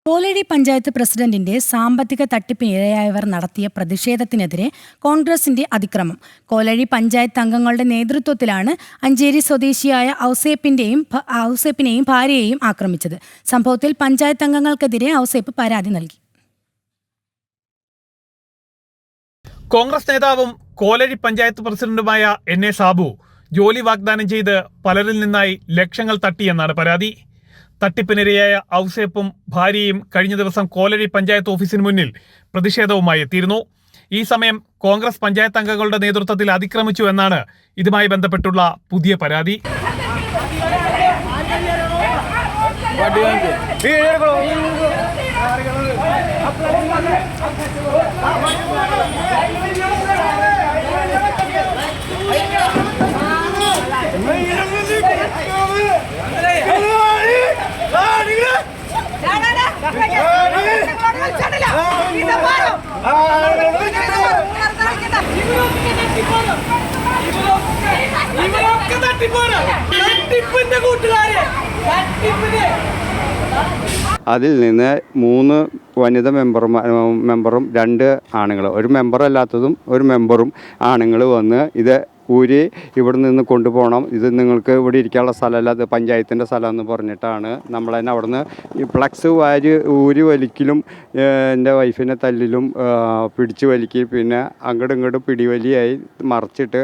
കോലഴി പഞ്ചായത്ത് പ്രസിഡന്റിന്റെ സാമ്പത്തിക തട്ടിപ്പിന് ഇരയായവർ നടത്തിയ പ്രതിഷേധത്തിനെതിരെ കോൺഗ്രസിന്റെ അതിക്രമം. കോലഴി പഞ്ചായത്ത് അംഗങ്ങളുടെ നേതൃത്വത്തിലാണ് അഞ്ചേരി സ്വദേശിയായ ഔസേപ്പിനെയും ഭാര്യയെയും ആക്രമിച്ചത്. സംഭവത്തിൽ പഞ്ചായത്ത് അംഗങ്ങൾക്കെതിരെ ഔസേപ്പ് പരാതി നൽകി. കോൺഗ്രസ് നേതാവും കോലഴി പഞ്ചായത്ത് പ്രസിഡന്റുമായ എൻ.എ. സാബു ജോലി വാഗ്ദാനം ചെയ്ത് പലരിൽ നിന്നായി ലക്ഷങ്ങൾ തട്ടിയെന്നാണ് പരാതി. തട്ടിപ്പിനിരയായ ഔസേപ്പും ഭാര്യയും കഴിഞ്ഞ ദിവസം കോലഴി പഞ്ചായത്ത് ഓഫീസിന് മുന്നിൽ പ്രതിഷേധവുമായി എത്തിയിരുന്നു. ഈ സമയം കോൺഗ്രസ് പഞ്ചായത്ത് അംഗങ്ങളുടെ നേതൃത്വത്തിൽ അതിക്രമിച്ചു എന്നാണ് ഇതുമായി ബന്ധപ്പെട്ടുള്ള പുതിയ പരാതി. അതിൽ നിന്ന് 3 വനിതാ മെമ്പറും 2 ആണുങ്ങൾ, ഒരു മെമ്പറല്ലാത്തതും ഒരു മെമ്പറും ആണുങ്ങൾ വന്ന് ഇത് ഇവിടെ നിന്ന് കൊണ്ടുപോകണം, ഇത് നിങ്ങൾക്ക് ഇവിടെ ഇരിക്കാനുള്ള സ്ഥലമല്ല, അത് പഞ്ചായത്തിൻ്റെ സ്ഥലം എന്ന് പറഞ്ഞിട്ടാണ് നമ്മളതിനെ അവിടെ നിന്ന് ഈ ഫ്ലക്സ് ഊരി വലിക്കലും എൻ്റെ വൈഫിനെ തല്ലിലും പിടിച്ച് വലിക്കി, പിന്നെ അങ്ങോട്ടും ഇങ്ങോട്ടും പിടിവലിയായി മറിച്ചിട്ട്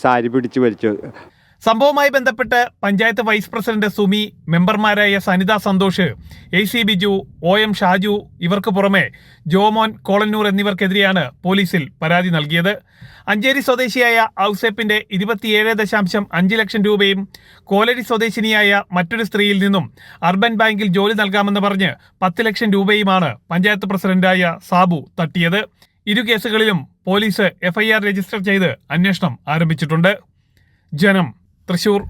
സാരി പിടിച്ച് വലിച്ചു. സംഭവവുമായി ബന്ധപ്പെട്ട് പഞ്ചായത്ത് വൈസ് പ്രസിഡന്റ് സുമി, മെമ്പർമാരായ സനിത സന്തോഷ്, AC ബിജു, OM ഷാജു ഇവർക്ക് പുറമെ ജോമോൻ, കോളന്നൂർ എന്നിവർക്കെതിരെയാണ് പോലീസിൽ പരാതി നൽകിയത്. അഞ്ചേരി സ്വദേശിയായ ഔസേപ്പിന്റെ 27.5 ലക്ഷം രൂപയും കോലഴി സ്വദേശിനിയായ മറ്റൊരു സ്ത്രീയിൽ നിന്നും അർബൻ ബാങ്കിൽ ജോലി നൽകാമെന്ന് പറഞ്ഞ് 10 ലക്ഷം രൂപയുമാണ് പഞ്ചായത്ത് പ്രസിഡന്റായ സാബു തട്ടിയത്. ഇരു കേസുകളിലും പോലീസ് FIR രജിസ്റ്റർ ചെയ്ത് അന്വേഷണം ആരംഭിച്ചിട്ടുണ്ട്. ജനം, തൃശൂർ.